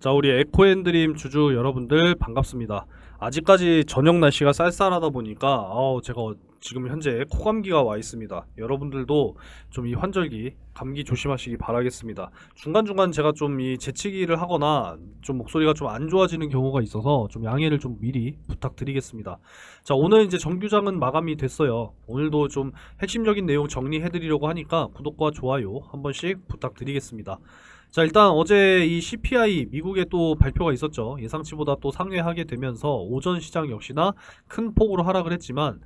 자, 우리 에코앤드림 주주 여러분들 반갑습니다. 아직까지 저녁 날씨가 쌀쌀하다 보니까 제가 지금 현재 코감기가 와 있습니다. 여러분들도 좀 이 환절기 감기 조심하시기 바라겠습니다. 중간중간 제가 좀 이 재치기를 하거나 좀 목소리가 좀 안 좋아지는 경우가 있어서 좀 양해를 좀 미리 부탁드리겠습니다. 자, 오늘 이제 정규장은 마감이 됐어요. 오늘도 좀 핵심적인 내용 정리해 드리려고 하니까 구독과 좋아요 한 번씩 부탁드리겠습니다. 자, 일단 어제 이 CPI 미국에 또 발표가 있었죠. 예상치보다 또 상회하게 되면서 오전 시장 역시나 큰 폭으로 하락을 했지만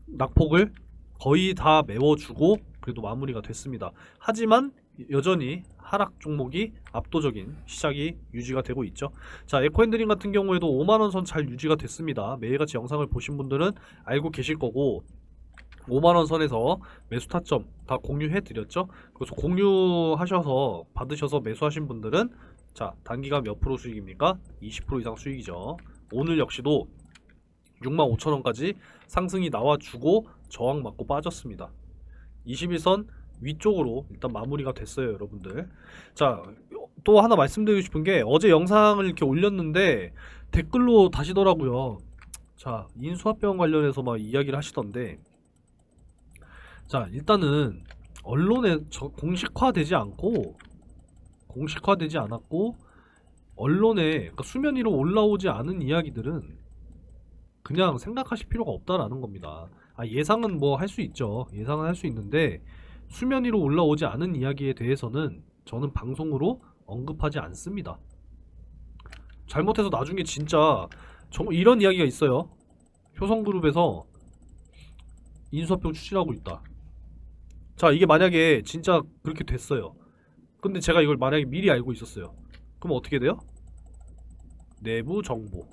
낙폭을 거의 다 메워주고 그래도 마무리가 됐습니다. 하지만 여전히 하락 종목이 압도적인 시작이 유지가 되고 있죠. 자, 에코핸드링 같은 경우에도 5만원 선 잘 유지가 됐습니다. 매일같이 영상을 보신 분들은 알고 계실 거고 5만원 선에서 매수 타점 다 공유해 드렸죠. 그래서 공유하셔서 받으셔서 매수하신 분들은 자, 단기간 몇 프로 수익입니까? 20% 이상 수익이죠. 오늘 역시도 65,000원까지 상승이 나와주고 저항 맞고 빠졌습니다. 21선 위쪽으로 일단 마무리가 됐어요, 여러분들. 자, 또 하나 말씀드리고 싶은 게 어제 영상을 이렇게 올렸는데 댓글로 다시더라고요. 자, 인수합병 관련해서 막 이야기를 하시던데, 자, 일단은 언론에 공식화되지 않았고 언론에, 그러니까 수면 위로 올라오지 않은 이야기들은 그냥 생각하실 필요가 없다라는 겁니다. 예상은 뭐 할 수 있죠. 예상은 할 수 있는데 수면 위로 올라오지 않은 이야기에 대해서는 저는 방송으로 언급하지 않습니다. 잘못해서 나중에 진짜 이런 이야기가 있어요. 효성그룹에서 인수합병 추진하고 있다. 자, 이게 만약에 진짜 그렇게 됐어요. 근데 제가 이걸 만약에 미리 알고 있었어요. 그럼 어떻게 돼요? 내부 정보.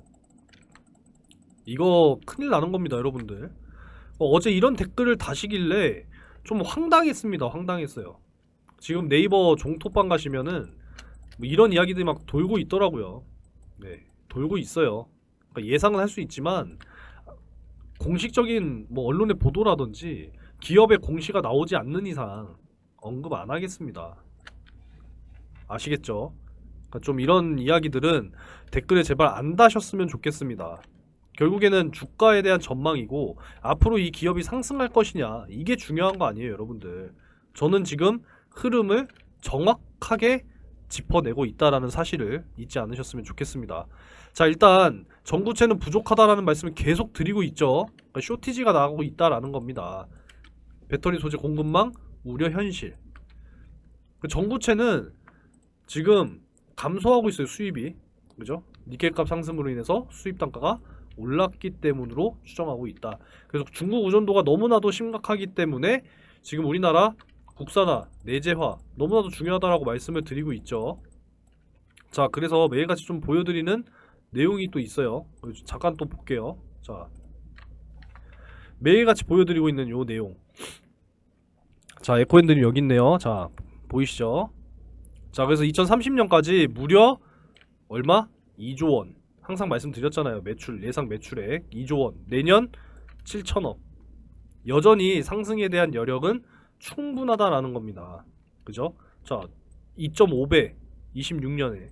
이거 큰일 나는 겁니다, 여러분들. 어제 이런 댓글을 다시길래 좀 황당했습니다. 황당했어요. 지금 네이버 종토방 가시면은 뭐 이런 이야기들이 막 돌고 있더라고요. 네, 돌고 있어요. 그러니까 예상은 할 수 있지만 공식적인 뭐 언론의 보도라든지 기업의 공시가 나오지 않는 이상 언급 안 하겠습니다. 아시겠죠? 그러니까 좀 이런 이야기들은 댓글에 제발 안 다셨으면 좋겠습니다. 결국에는 주가에 대한 전망이고 앞으로 이 기업이 상승할 것이냐, 이게 중요한 거 아니에요, 여러분들. 저는 지금 흐름을 정확하게 짚어내고 있다라는 사실을 잊지 않으셨으면 좋겠습니다. 자, 일단 전구체는 부족하다라는 말씀을 계속 드리고 있죠. 그러니까 쇼티지가 나오고 있다라는 겁니다. 배터리 소재 공급망 우려 현실. 전구체는 지금 감소하고 있어요, 수입이. 그죠? 니켈값 상승으로 인해서 수입 단가가 올랐기 때문으로 추정하고 있다. 그래서 중국 의존도가 너무나도 심각하기 때문에 지금 우리나라 국산화, 내재화 너무나도 중요하다라고 말씀을 드리고 있죠. 자, 그래서 매일같이 좀 보여드리는 내용이 또 있어요. 잠깐 또 볼게요. 자, 매일같이 보여드리고 있는 요 내용. 자, 에코핸드님 여기 있네요. 자, 보이시죠? 자, 그래서 2030년까지 무려 얼마? 2조 원. 항상 말씀드렸잖아요. 매출, 예상 매출액 2조 원. 내년 7천억. 여전히 상승에 대한 여력은 충분하다라는 겁니다. 그죠? 자, 2.5배 26년에.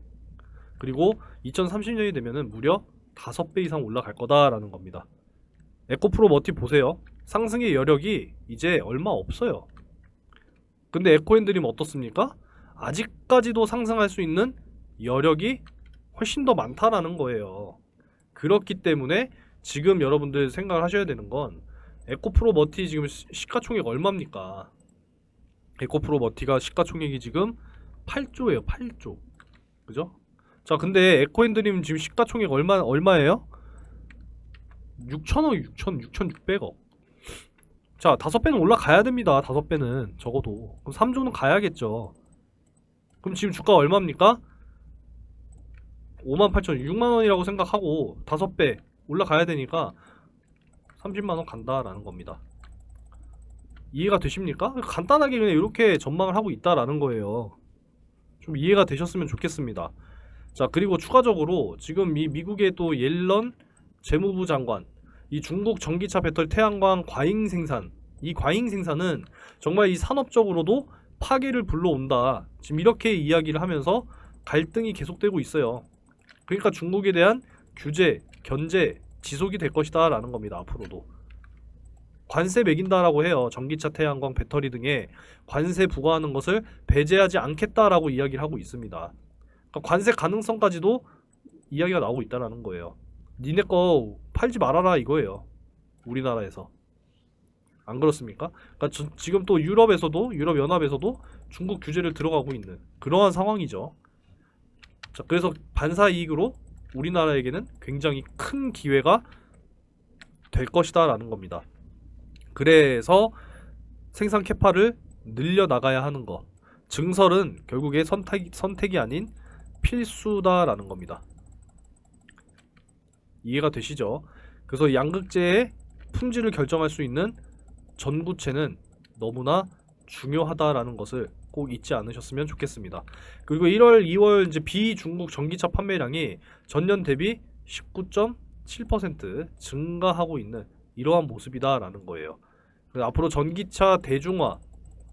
그리고 2030년이 되면은 무려 5배 이상 올라갈 거다라는 겁니다. 에코프로 머티 보세요. 상승의 여력이 이제 얼마 없어요. 근데 에코핸드림 어떻습니까? 아직까지도 상승할 수 있는 여력이 훨씬 더 많다라는 거예요. 그렇기 때문에 지금 여러분들 생각을 하셔야 되는 건 에코프로 머티 지금 시가총액 얼마입니까? 에코프로 머티가 시가총액이 지금 8조예요. 8조. 그죠? 자, 근데 에코핸드림 지금 시가총액 얼마예요? 6천억, 6,600억. 자, 5배는 올라가야 됩니다. 5배는 적어도. 그럼 3조는 가야겠죠. 그럼 지금 주가 얼마입니까? 58,000원, 6만원이라고 생각하고 5배 올라가야 되니까 30만원 간다라는 겁니다. 이해가 되십니까? 간단하게 그냥 이렇게 전망을 하고 있다라는 거예요. 좀 이해가 되셨으면 좋겠습니다. 자, 그리고 추가적으로 지금 이 미국의 또 옐런 재무부 장관, 이 중국 전기차 배터리 태양광 과잉 생산, 이 과잉 생산은 정말 이 산업적으로도 파괴를 불러온다, 지금 이렇게 이야기를 하면서 갈등이 계속되고 있어요. 그러니까 중국에 대한 규제, 견제 지속이 될 것이다 라는 겁니다. 앞으로도 관세 매긴다라고 해요. 전기차, 태양광, 배터리 등에 관세 부과하는 것을 배제하지 않겠다라고 이야기를 하고 있습니다. 그러니까 관세 가능성까지도 이야기가 나오고 있다라는 거예요. 니네 거 팔지 말아라 이거예요. 우리나라에서. 안 그렇습니까? 그러니까 지금 또 유럽연합에서도 중국 규제를 들어가고 있는 그러한 상황이죠. 자, 그래서 반사이익으로 우리나라에게는 굉장히 큰 기회가 될 것이다 라는 겁니다. 그래서 생산 캐파를 늘려나가야 하는 거, 증설은 결국에 선택이 아닌 필수다라는 겁니다. 이해가 되시죠? 그래서 양극재의 품질을 결정할 수 있는 전구체는 너무나 중요하다라는 것을 꼭 잊지 않으셨으면 좋겠습니다. 그리고 1월, 2월 이제 비중국 전기차 판매량이 전년 대비 19.7% 증가하고 있는 이러한 모습이다라는 거예요. 그래서 앞으로 전기차 대중화,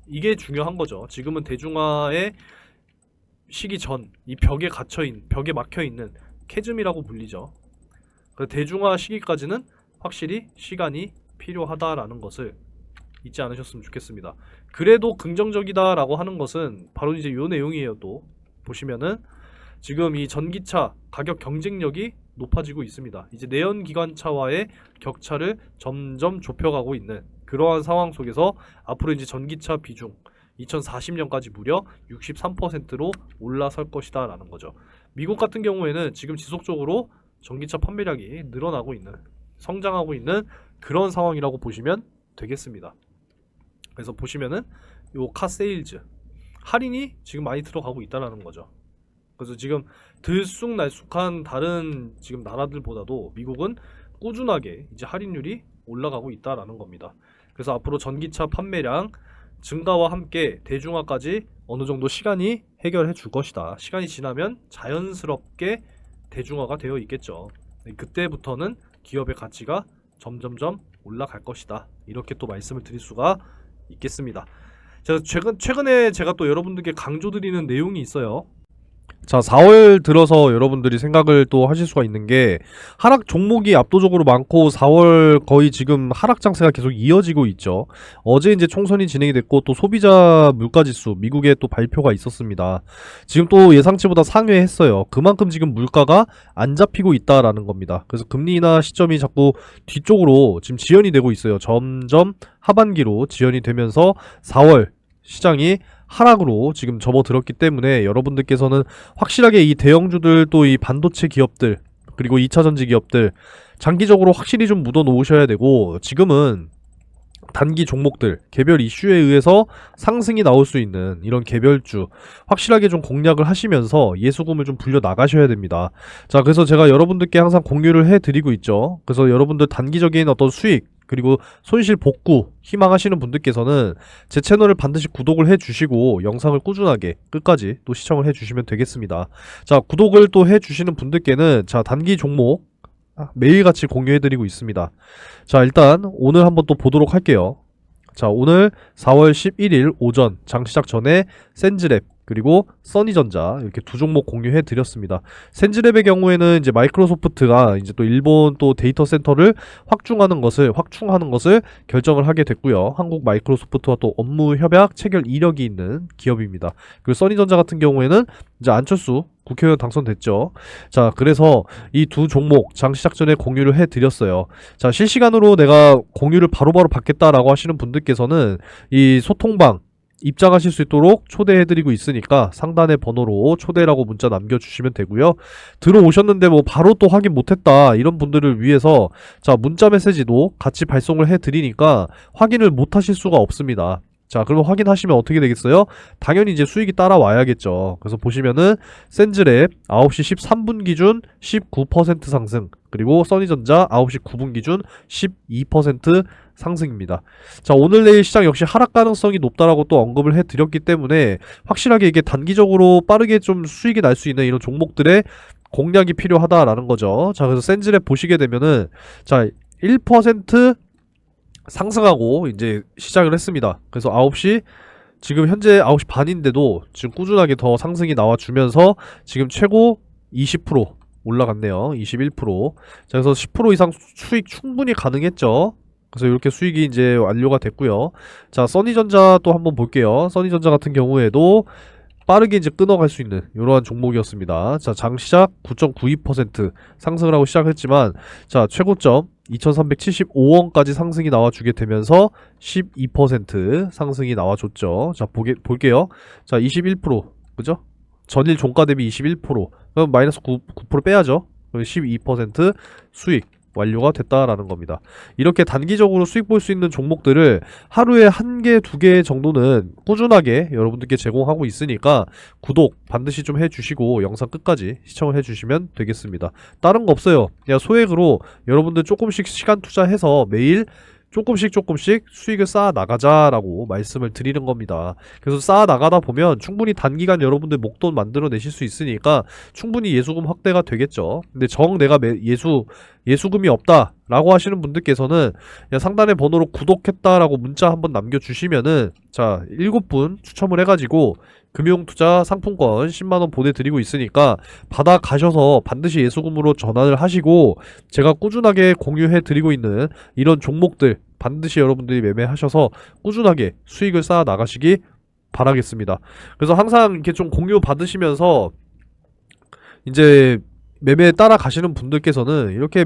이게 중요한 거죠. 지금은 대중화의 시기 전, 이 벽에 막혀 있는 캐즘이라고 불리죠. 그 대중화 시기까지는 확실히 시간이 필요하다라는 것을 잊지 않으셨으면 좋겠습니다. 그래도 긍정적이다라고 하는 것은 바로 이제 요 내용이에요. 또 보시면은 지금 이 전기차 가격 경쟁력이 높아지고 있습니다. 이제 내연기관차와의 격차를 점점 좁혀가고 있는 그러한 상황 속에서 앞으로 이제 전기차 비중 2040년까지 무려 63%로 올라설 것이다 라는 거죠. 미국 같은 경우에는 지금 지속적으로 전기차 판매량이 늘어나고 있는, 성장하고 있는 그런 상황이라고 보시면 되겠습니다. 그래서 보시면은 요 카세일즈 할인이 지금 많이 들어가고 있다라는 거죠. 그래서 지금 들쑥날쑥한 다른 지금 나라들보다도 미국은 꾸준하게 이제 할인율이 올라가고 있다라는 겁니다. 그래서 앞으로 전기차 판매량 증가와 함께 대중화까지 어느 정도 시간이 해결해 줄 것이다. 시간이 지나면 자연스럽게 대중화가 되어 있겠죠. 그때부터는 기업의 가치가 점점점 올라갈 것이다. 이렇게 또 말씀을 드릴 수가 있겠습니다. 제가 최근에 제가 또 여러분들께 강조드리는 내용이 있어요. 자, 4월 들어서 여러분들이 생각을 또 하실 수가 있는 게 하락 종목이 압도적으로 많고 4월 거의 지금 하락 장세가 계속 이어지고 있죠. 어제 이제 총선이 진행이 됐고 또 소비자 물가지수 미국에 또 발표가 있었습니다. 지금 또 예상치보다 상회했어요. 그만큼 지금 물가가 안 잡히고 있다라는 겁니다. 그래서 금리 인하 시점이 자꾸 뒤쪽으로 지금 지연이 되고 있어요. 점점 하반기로 지연이 되면서 4월 시장이 하락으로 지금 접어들었기 때문에 여러분들께서는 확실하게 이 대형주들 또 이 반도체 기업들 그리고 2차전지 기업들 장기적으로 확실히 좀 묻어 놓으셔야 되고 지금은 단기 종목들 개별 이슈에 의해서 상승이 나올 수 있는 이런 개별주 확실하게 좀 공략을 하시면서 예수금을 좀 불려 나가셔야 됩니다. 자, 그래서 제가 여러분들께 항상 공유를 해드리고 있죠. 그래서 여러분들 단기적인 어떤 수익 그리고 손실 복구 희망하시는 분들께서는 제 채널을 반드시 구독을 해주시고 영상을 꾸준하게 끝까지 또 시청을 해주시면 되겠습니다. 자, 구독을 또 해주시는 분들께는 자 단기 종목 매일같이 공유해드리고 있습니다. 자, 일단 오늘 한번 또 보도록 할게요. 자, 오늘 4월 11일 오전 장시작 전에 센즈랩 그리고 써니전자 이렇게 두 종목 공유해 드렸습니다. 센즈랩의 경우에는 이제 마이크로소프트가 이제 또 일본 또 데이터 센터를 확충하는 것을 결정을 하게 됐고요. 한국 마이크로소프트와 또 업무 협약 체결 이력이 있는 기업입니다. 그리고 써니전자 같은 경우에는 이제 안철수 국회의원 당선됐죠. 자, 그래서 이 두 종목 장시작 전에 공유를 해드렸어요. 자, 실시간으로 내가 공유를 바로바로 받겠다라고 하시는 분들께서는 이 소통방 입장하실 수 있도록 초대해드리고 있으니까 상단의 번호로 초대라고 문자 남겨주시면 되고요. 들어오셨는데 뭐 바로 또 확인 못했다 이런 분들을 위해서 자 문자 메시지도 같이 발송을 해드리니까 확인을 못하실 수가 없습니다. 자, 그러면 확인하시면 어떻게 되겠어요? 당연히 이제 수익이 따라와야겠죠. 그래서 보시면은 센즈랩 9시 13분 기준 19% 상승, 그리고 써니전자 9시 9분 기준 12% 상승입니다. 자, 오늘 내일 시장 역시 하락 가능성이 높다라고 또 언급을 해드렸기 때문에 확실하게 이게 단기적으로 빠르게 좀 수익이 날 수 있는 이런 종목들의 공략이 필요하다라는 거죠. 자, 그래서 센즈랩 보시게 되면은 자 1% 상승하고 이제 시작을 했습니다. 그래서 9시 지금 현재 9시 반인데도 지금 꾸준하게 더 상승이 나와주면서 지금 최고 20% 올라갔네요. 21%. 자, 그래서 10% 이상 수익 충분히 가능했죠. 그래서 이렇게 수익이 이제 완료가 됐고요. 자, 써니전자 또 한번 볼게요. 써니전자 같은 경우에도 빠르게 이제 끊어갈 수 있는 이러한 종목이었습니다. 자, 장 시작 9.92% 상승을 하고 시작했지만, 자, 최고점 2375원까지 상승이 나와주게 되면서 12% 상승이 나와줬죠. 자, 볼게요. 자, 21%, 그죠? 전일 종가 대비 21%, 그럼 마이너스 9% 빼야죠. 그럼 12% 수익 완료가 됐다라는 겁니다. 이렇게 단기적으로 수익 볼 수 있는 종목들을 하루에 한 개, 두 개 정도는 꾸준하게 여러분들께 제공하고 있으니까 구독 반드시 좀 해주시고 영상 끝까지 시청을 해주시면 되겠습니다. 다른 거 없어요. 그냥 소액으로 여러분들 조금씩 시간 투자해서 매일 조금씩 수익을 쌓아 나가자라고 말씀을 드리는 겁니다. 그래서 쌓아 나가다 보면 충분히 단기간 여러분들 목돈 만들어 내실 수 있으니까 충분히 예수금 확대가 되겠죠. 근데 내가 예수금이 없다 라고 하시는 분들께서는 그냥 상단의 번호로 구독했다라고 문자 한번 남겨주시면은, 자, 7분 추첨을 해가지고 금융투자 상품권 10만원 보내드리고 있으니까 받아가셔서 반드시 예수금으로 전환을 하시고, 제가 꾸준하게 공유해드리고 있는 이런 종목들 반드시 여러분들이 매매하셔서 꾸준하게 수익을 쌓아 나가시기 바라겠습니다. 그래서 항상 이렇게 좀 공유 받으시면서 이제 매매에 따라가시는 분들께서는 이렇게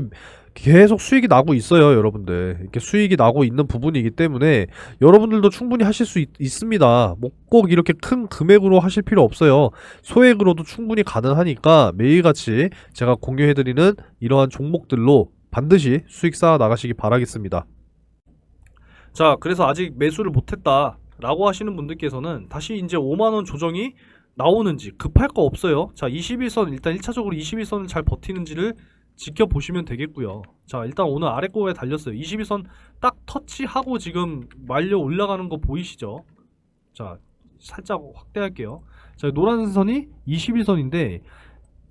계속 수익이 나고 있어요, 여러분들. 이렇게 수익이 나고 있는 부분이기 때문에 여러분들도 충분히 하실 수 있습니다. 뭐 꼭 이렇게 큰 금액으로 하실 필요 없어요. 소액으로도 충분히 가능하니까 매일같이 제가 공유해드리는 이러한 종목들로 반드시 수익 쌓아 나가시기 바라겠습니다. 자, 그래서 아직 매수를 못했다 라고 하시는 분들께서는 다시 이제 5만원 조정이 나오는지, 급할 거 없어요. 자, 21선 일단 1차적으로 21선을 잘 버티는지를 지켜보시면 되겠고요. 자, 일단 오늘 아래 꼬에 달렸어요. 21선 딱 터치하고 지금 말려 올라가는 거 보이시죠? 자, 살짝 확대할게요. 자, 노란 선이 21선인데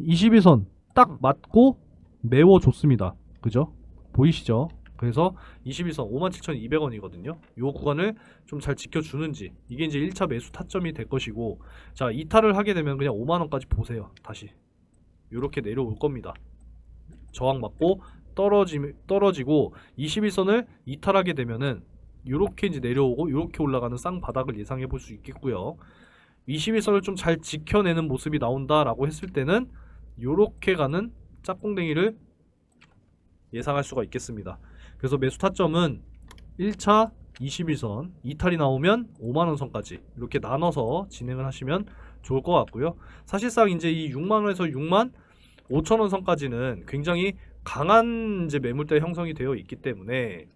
21선 딱 맞고 메워줬습니다. 그죠? 보이시죠? 그래서 21선 57,200원이거든요. 요 구간을 좀 잘 지켜주는지, 이게 이제 1차 매수 타점이 될 것이고, 자, 이탈을 하게 되면 그냥 5만원까지 보세요. 다시 요렇게 내려올 겁니다. 저항 맞고 떨어지고 21선을 이탈하게 되면은 요렇게 이제 내려오고 요렇게 올라가는 쌍바닥을 예상해 볼 수 있겠고요. 21선을 좀 잘 지켜내는 모습이 나온다라고 했을 때는 요렇게 가는 짝꿍댕이를 예상할 수가 있겠습니다. 그래서 매수 타점은 1차 21선 이탈이 나오면 5만원 선까지 이렇게 나눠서 진행을 하시면 좋을 것 같고요. 사실상 이제 이 6만원에서 6만 5천원 선까지는 굉장히 강한 이제 매물대 형성이 되어 있기 때문에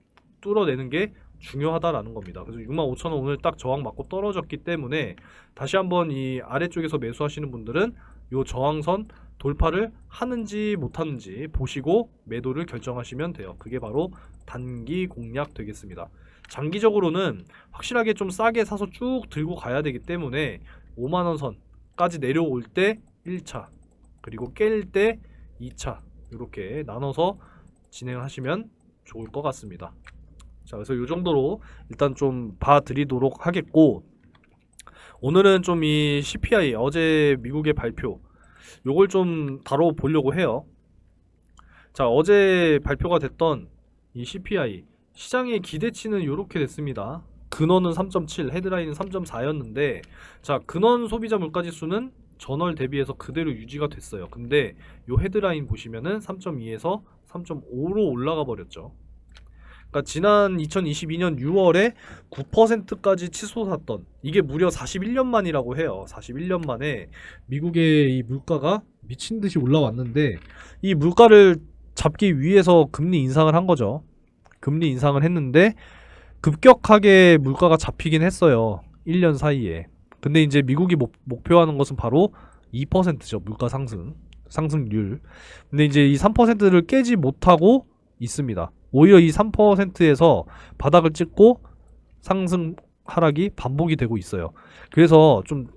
뚫어내는 게 중요하다라는 겁니다. 그래서 6만 5천원 오늘 딱 저항 맞고 떨어졌기 때문에 다시 한번 이 아래쪽에서 매수하시는 분들은 요 저항선 돌파를 하는지 못하는지 보시고 매도를 결정하시면 돼요. 그게 바로 단기 공략 되겠습니다. 장기적으로는 확실하게 좀 싸게 사서 쭉 들고 가야 되기 때문에 5만원 선까지 내려올 때 1차, 그리고 깰 때 2차 이렇게 나눠서 진행하시면 좋을 것 같습니다. 자, 그래서 이 정도로 일단 좀 봐드리도록 하겠고, 오늘은 좀 이 CPI 어제 미국의 발표 요걸 좀 다뤄보려고 해요. 자, 어제 발표가 됐던 이 CPI 시장의 기대치는 요렇게 됐습니다. 근원은 3.7, 헤드라인은 3.4였는데, 자, 근원 소비자 물가지수는 전월 대비해서 그대로 유지가 됐어요. 근데 요 헤드라인 보시면은 3.2에서 3.5로 올라가 버렸죠. 그러니까 지난 2022년 6월에 9%까지 치솟았던, 이게 무려 41년 만이라고 해요. 41년 만에 미국의 이 물가가 미친 듯이 올라왔는데, 이 물가를 잡기 위해서 금리 인상을 한 거죠. 금리 인상을 했는데 급격하게 물가가 잡히긴 했어요. 1년 사이에. 근데 이제 미국이 목표하는 것은 바로 2%죠. 물가 상승률. 근데 이제 이 3%를 깨지 못하고 있습니다. 오히려 이 3%에서 바닥을 찍고 상승 하락이 반복이 되고 있어요. 그래서 좀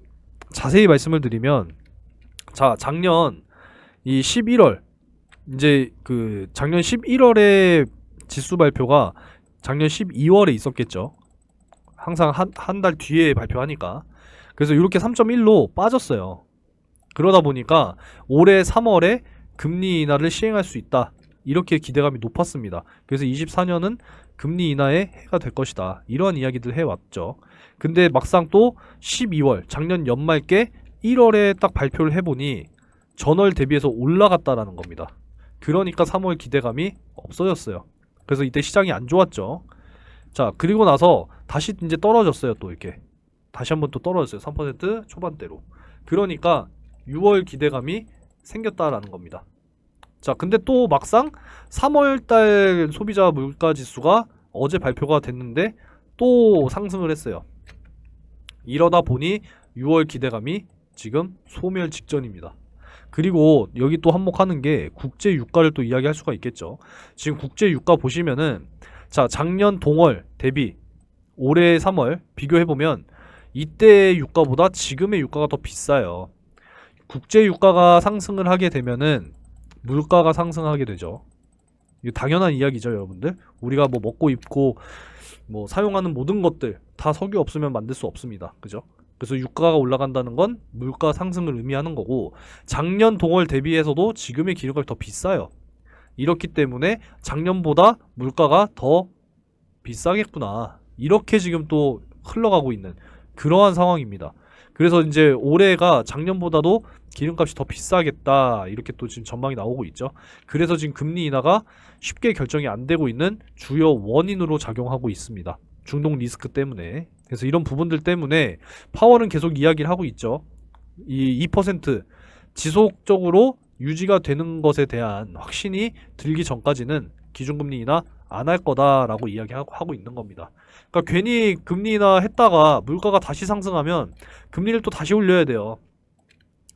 자세히 말씀을 드리면, 자, 작년 이 11월, 이제 그 작년 11월에 지수 발표가 작년 12월에 있었겠죠. 항상 한 달 뒤에 발표하니까. 그래서 이렇게 3.1로 빠졌어요. 그러다 보니까 올해 3월에 금리 인하를 시행할 수 있다. 이렇게 기대감이 높았습니다. 그래서 24년은 금리 인하의 해가 될 것이다. 이러한 이야기들 해왔죠. 근데 막상 또 12월, 작년 연말께 1월에 딱 발표를 해보니 전월 대비해서 올라갔다라는 겁니다. 그러니까 3월 기대감이 없어졌어요. 그래서 이때 시장이 안 좋았죠. 자, 그리고 나서 다시 이제 떨어졌어요. 또 이렇게. 다시 한번 또 떨어졌어요. 3% 초반대로. 그러니까 6월 기대감이 생겼다라는 겁니다. 자, 근데 또 막상 3월달 소비자 물가지수가 어제 발표가 됐는데 또 상승을 했어요. 이러다 보니 6월 기대감이 지금 소멸 직전입니다. 그리고 여기 또 한몫하는 게 국제 유가를 또 이야기할 수가 있겠죠. 지금 국제 유가 보시면은 자, 작년 동월 대비 올해 3월 비교해보면 이때의 유가보다 지금의 유가가 더 비싸요. 국제 유가가 상승을 하게 되면은 물가가 상승하게 되죠. 이거 당연한 이야기죠, 여러분들. 우리가 뭐 먹고 입고 뭐 사용하는 모든 것들 다 석유 없으면 만들 수 없습니다. 그죠? 그래서 유가가 올라간다는 건 물가 상승을 의미하는 거고, 작년 동월 대비해서도 지금의 기름값이 더 비싸요. 이렇기 때문에 작년보다 물가가 더 비싸겠구나. 이렇게 지금 또 흘러가고 있는 그러한 상황입니다. 그래서 이제 올해가 작년보다도 기름값이 더 비싸겠다. 이렇게 또 지금 전망이 나오고 있죠. 그래서 지금 금리 인하가 쉽게 결정이 안 되고 있는 주요 원인으로 작용하고 있습니다. 중동 리스크 때문에. 그래서 이런 부분들 때문에 파월은 계속 이야기를 하고 있죠. 이 2% 지속적으로 유지가 되는 것에 대한 확신이 들기 전까지는 기준금리 인하 안 할 거다라고 이야기하고 있는 겁니다. 그러니까 괜히 금리 인하 했다가 물가가 다시 상승하면 금리를 또 다시 올려야 돼요.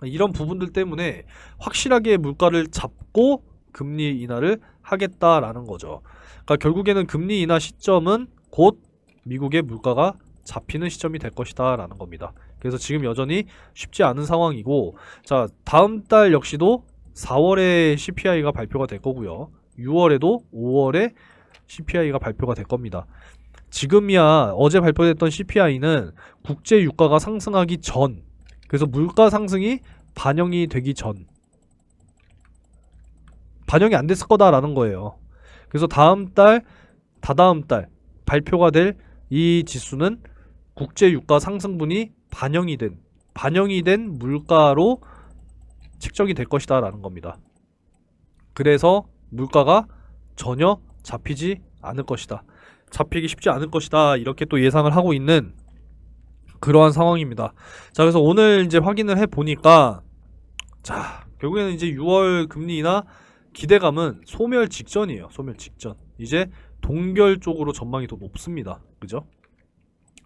이런 부분들 때문에 확실하게 물가를 잡고 금리 인하를 하겠다라는 거죠. 그러니까 결국에는 금리 인하 시점은 곧 미국의 물가가 잡히는 시점이 될 것이다 라는 겁니다. 그래서 지금 여전히 쉽지 않은 상황이고, 자, 다음 달 역시도 4월에 CPI가 발표가 될 거고요. 6월에도 5월에 CPI가 발표가 될 겁니다. 지금이야 어제 발표됐던 CPI는 국제 유가가 상승하기 전, 그래서 물가 상승이 반영이 되기 전, 반영이 안 됐을 거다라는 거예요. 그래서 다음 달, 다다음 달 발표가 될 이 지수는 국제 유가 상승분이 반영이 된 물가로 책정이 될 것이다 라는 겁니다. 그래서 물가가 전혀 잡히지 않을 것이다. 잡히기 쉽지 않을 것이다. 이렇게 또 예상을 하고 있는 그러한 상황입니다. 자, 그래서 오늘 이제 확인을 해 보니까, 자, 결국에는 이제 6월 금리 인하 기대감은 소멸 직전이에요. 소멸 직전. 이제 동결 쪽으로 전망이 더 높습니다. 그죠?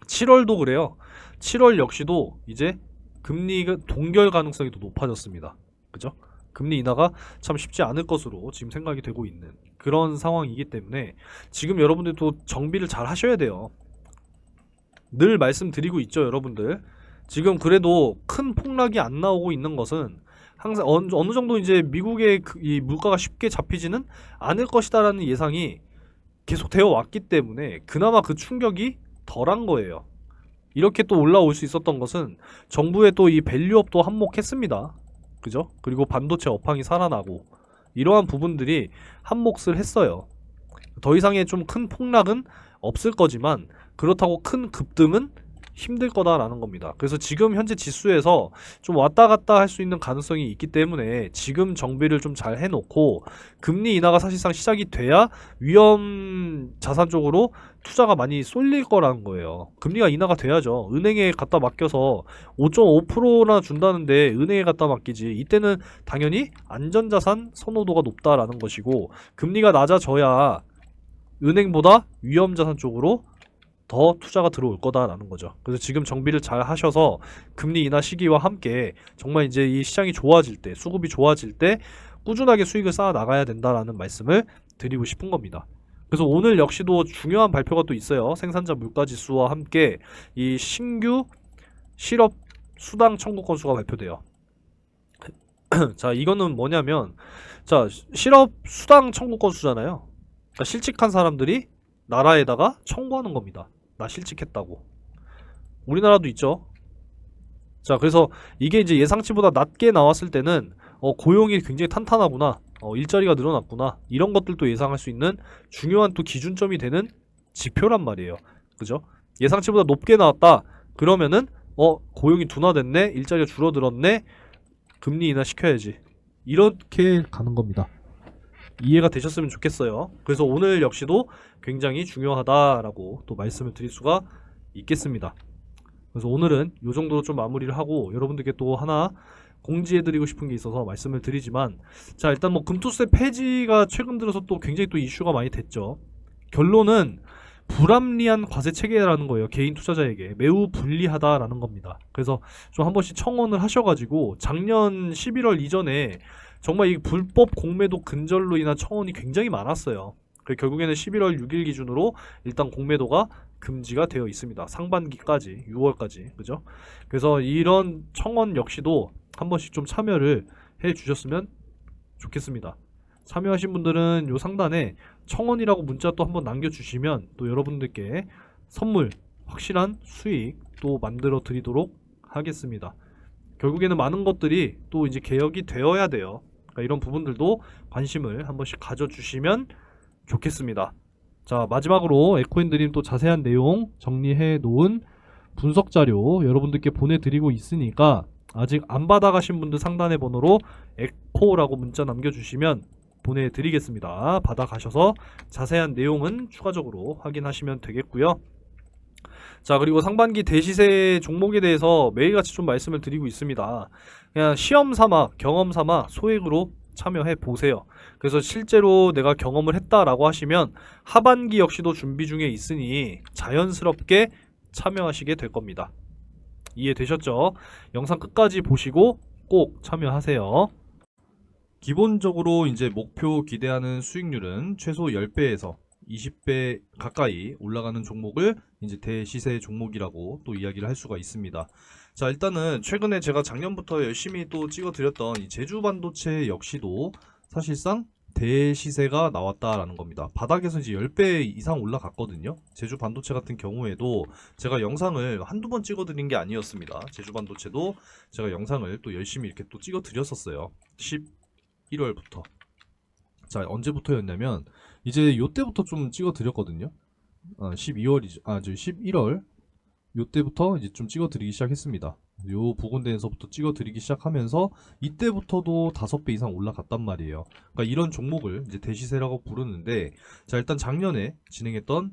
7월도 그래요. 7월 역시도 이제 금리가 동결 가능성이 더 높아졌습니다. 그죠? 금리 인하가 참 쉽지 않을 것으로 지금 생각이 되고 있는 그런 상황이기 때문에 지금 여러분들도 정비를 잘 하셔야 돼요. 늘 말씀드리고 있죠, 여러분들. 지금 그래도 큰 폭락이 안 나오고 있는 것은 항상 어느 정도 이제 미국의 이 물가가 쉽게 잡히지는 않을 것이다라는 예상이 계속 되어 왔기 때문에 그나마 그 충격이 덜한 거예요. 이렇게 또 올라올 수 있었던 것은 정부의 또 이 밸류업도 한몫했습니다. 그죠? 그리고 반도체 업황이 살아나고 이러한 부분들이 한몫을 했어요. 더 이상의 좀 큰 폭락은 없을 거지만 그렇다고 큰 급등은 힘들 거다라는 겁니다. 그래서 지금 현재 지수에서 좀 왔다 갔다 할 수 있는 가능성이 있기 때문에 지금 정비를 좀 잘 해놓고 금리 인하가 사실상 시작이 돼야 위험 자산 쪽으로 투자가 많이 쏠릴 거라는 거예요. 금리가 인하가 돼야죠. 은행에 갖다 맡겨서 5.5%나 준다는데 은행에 갖다 맡기지. 이때는 당연히 안전자산 선호도가 높다라는 것이고, 금리가 낮아져야 은행보다 위험자산 쪽으로 더 투자가 들어올 거다라는 거죠. 그래서 지금 정비를 잘 하셔서 금리 인하 시기와 함께 정말 이제 이 시장이 좋아질 때, 수급이 좋아질 때 꾸준하게 수익을 쌓아 나가야 된다라는 말씀을 드리고 싶은 겁니다. 그래서 오늘 역시도 중요한 발표가 또 있어요. 생산자 물가지수와 함께 이 신규 실업 수당 청구 건수가 발표돼요. 자, 이거는 뭐냐면, 자, 실업 수당 청구 건수잖아요. 그러니까 실직한 사람들이 나라에다가 청구하는 겁니다. 나 실직했다고. 우리나라도 있죠. 자, 그래서 이게 이제 예상치보다 낮게 나왔을 때는 고용이 굉장히 탄탄하구나, 일자리가 늘어났구나, 이런 것들도 예상할 수 있는 중요한 또 기준점이 되는 지표란 말이에요. 그죠? 예상치보다 높게 나왔다. 그러면은 고용이 둔화됐네, 일자리가 줄어들었네, 금리 인하 시켜야지. 이렇게 가는 겁니다. 이해가 되셨으면 좋겠어요. 그래서 오늘 역시도 굉장히 중요하다라고 또 말씀을 드릴 수가 있겠습니다. 그래서 오늘은 이 정도로 좀 마무리를 하고 여러분들께 또 하나 공지해드리고 싶은 게 있어서 말씀을 드리지만, 자, 일단 뭐 금투세 폐지가 최근 들어서 또 굉장히 또 이슈가 많이 됐죠. 결론은 불합리한 과세 체계라는 거예요. 개인 투자자에게 매우 불리하다라는 겁니다. 그래서 좀 한 번씩 청원을 하셔가지고 작년 11월 이전에 정말 이 불법 공매도 근절로 인한 청원이 굉장히 많았어요. 결국에는 11월 6일 기준으로 일단 공매도가 금지가 되어 있습니다. 상반기까지, 6월까지. 그죠? 그래서 이런 청원 역시도 한 번씩 좀 참여를 해 주셨으면 좋겠습니다. 참여하신 분들은 요 상단에 청원이라고 문자 또 한번 남겨주시면 또 여러분들께 선물, 확실한 수익 또 만들어 드리도록 하겠습니다. 결국에는 많은 것들이 또 이제 개혁이 되어야 돼요. 그러니까 이런 부분들도 관심을 한 번씩 가져주시면 좋겠습니다. 자, 마지막으로 에코인드림 또 자세한 내용 정리해 놓은 분석 자료 여러분들께 보내드리고 있으니까 아직 안 받아가신 분들 상단의 번호로 에코라고 문자 남겨주시면 보내드리겠습니다. 받아가셔서 자세한 내용은 추가적으로 확인하시면 되겠고요. 자, 그리고 상반기 대시세 종목에 대해서 매일같이 좀 말씀을 드리고 있습니다. 그냥 시험 삼아, 경험 삼아 소액으로 참여해 보세요. 그래서 실제로 내가 경험을 했다라고 하시면 하반기 역시도 준비 중에 있으니 자연스럽게 참여하시게 될 겁니다. 이해되셨죠? 영상 끝까지 보시고 꼭 참여하세요. 기본적으로 이제 목표 기대하는 수익률은 최소 10배에서 20배 가까이 올라가는 종목을 이제 대시세 종목이라고 또 이야기를 할 수가 있습니다. 자, 일단은 최근에 제가 작년부터 열심히 또 찍어드렸던 이 제주 반도체 역시도 사실상 대시세가 나왔다라는 겁니다. 바닥에서 이제 10배 이상 올라갔거든요. 제주 반도체 같은 경우에도 제가 영상을 한두 번 찍어드린 게 아니었습니다. 제주 반도체도 제가 영상을 또 열심히 이렇게 또 찍어드렸었어요. 11월부터. 자, 언제부터였냐면 이제 요때부터 좀 찍어드렸거든요. 12월이죠. 11월 요때부터 이제 좀 찍어드리기 시작했습니다. 요 부근대에서부터 찍어드리기 시작하면서 이때부터도 5배 이상 올라갔단 말이에요. 그러니까 이런 종목을 이제 대시세라고 부르는데, 자, 일단 작년에 진행했던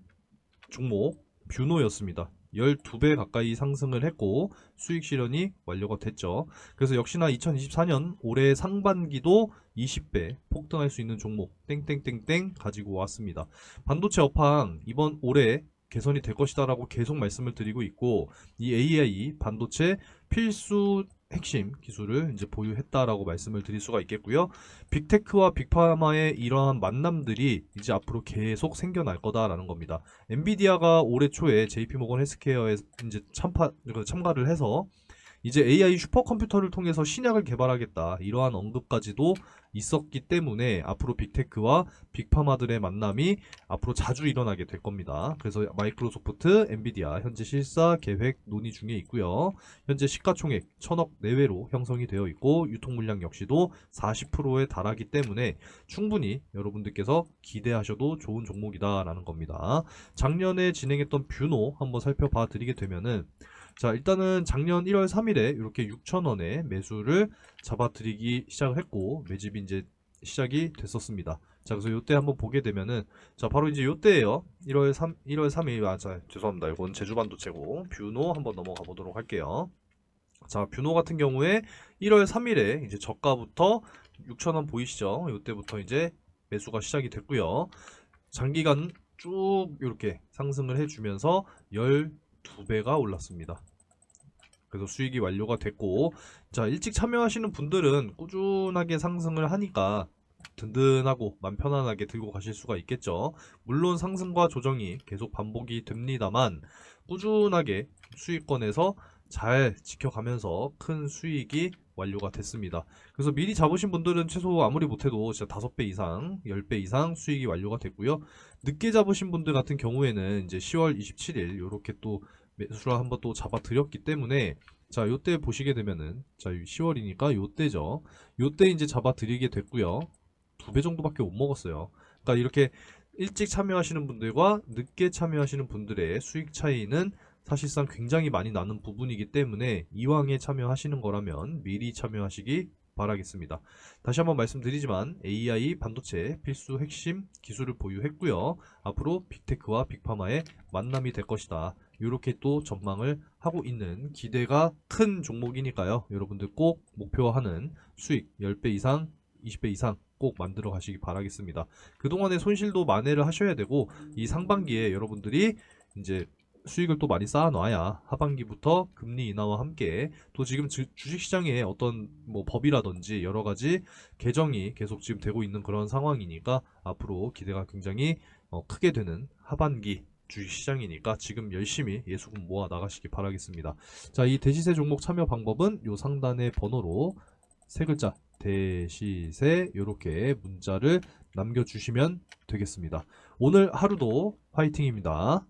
종목 뷰노였습니다. 12배 가까이 상승을 했고 수익 실현이 완료가 됐죠. 그래서 역시나 2024년 올해 상반기도 20배 폭등할 수 있는 종목 땡땡땡땡 가지고 왔습니다. 반도체 업황 이번 올해 개선이 될 것이다라고 계속 말씀을 드리고 있고, 이 AI 반도체 필수 핵심 기술을 이제 보유했다라고 말씀을 드릴 수가 있겠고요. 빅테크와 빅파마의 이러한 만남들이 이제 앞으로 계속 생겨날 거다라는 겁니다. 엔비디아가 올해 초에 JP모건 헬스케어에 이제 참가를 해서 이제 AI 슈퍼컴퓨터를 통해서 신약을 개발하겠다, 이러한 언급까지도 있었기 때문에 앞으로 빅테크와 빅파마들의 만남이 앞으로 자주 일어나게 될 겁니다. 그래서 마이크로소프트, 엔비디아 현재 실사 계획 논의 중에 있고요. 현재 시가총액 1000억 내외로 형성이 되어 있고 유통 물량 역시도 40%에 달하기 때문에 충분히 여러분들께서 기대하셔도 좋은 종목이다라는 겁니다. 작년에 진행했던 뷰노 한번 살펴봐 드리게 되면은, 자, 일단은 작년 1월 3일에 이렇게 6,000원에 매수를 잡아드리기 시작을 했고 매집이 이제 시작이 됐었습니다. 자, 그래서 요때 한번 보게 되면은, 자, 바로 이제 요때예요. 1월 3일, 죄송합니다. 이건 제주반도체고 뷰노 한번 넘어가 보도록 할게요. 자, 뷰노 같은 경우에 1월 3일에 이제 저가부터 6,000원 보이시죠? 요때부터 이제 매수가 시작이 됐고요. 장기간 쭉 이렇게 상승을 해주면서 12배가 올랐습니다. 그래서 수익이 완료가 됐고, 자, 일찍 참여하시는 분들은 꾸준하게 상승을 하니까 든든하고 맘 편안하게 들고 가실 수가 있겠죠. 물론 상승과 조정이 계속 반복이 됩니다만 꾸준하게 수익권에서 잘 지켜가면서 큰 수익이 완료가 됐습니다. 그래서 미리 잡으신 분들은 최소 아무리 못해도 진짜 5배 이상, 10배 이상 수익이 완료가 됐고요. 늦게 잡으신 분들 같은 경우에는 이제 10월 27일 요렇게 또 매수를 한번 또 잡아 드렸기 때문에 자, 요때 보시게 되면은 자, 10월이니까 요때죠. 요때 이제 잡아 드리게 됐고요. 2배 정도밖에 못 먹었어요. 그러니까 이렇게 일찍 참여하시는 분들과 늦게 참여하시는 분들의 수익 차이는 사실상 굉장히 많이 나는 부분이기 때문에 이왕에 참여하시는 거라면 미리 참여하시기 바라겠습니다. 다시 한번 말씀드리지만 AI 반도체 필수 핵심 기술을 보유했고요. 앞으로 빅테크와 빅파마의 만남이 될 것이다. 이렇게 또 전망을 하고 있는 기대가 큰 종목이니까요. 여러분들 꼭 목표하는 수익 10배 이상, 20배 이상 꼭 만들어 가시기 바라겠습니다. 그동안의 손실도 만회를 하셔야 되고 이 상반기에 여러분들이 이제 수익을 또 많이 쌓아놔야 하반기부터 금리 인하와 함께 또 지금 주식시장에 어떤 뭐 법이라든지 여러 가지 개정이 계속 지금 되고 있는 그런 상황이니까 앞으로 기대가 굉장히 크게 되는 하반기 주식시장이니까 지금 열심히 예수금 모아 나가시기 바라겠습니다. 자, 이 대시세 종목 참여 방법은 요 상단의 번호로 세 글자 대시세 이렇게 문자를 남겨주시면 되겠습니다. 오늘 하루도 화이팅입니다.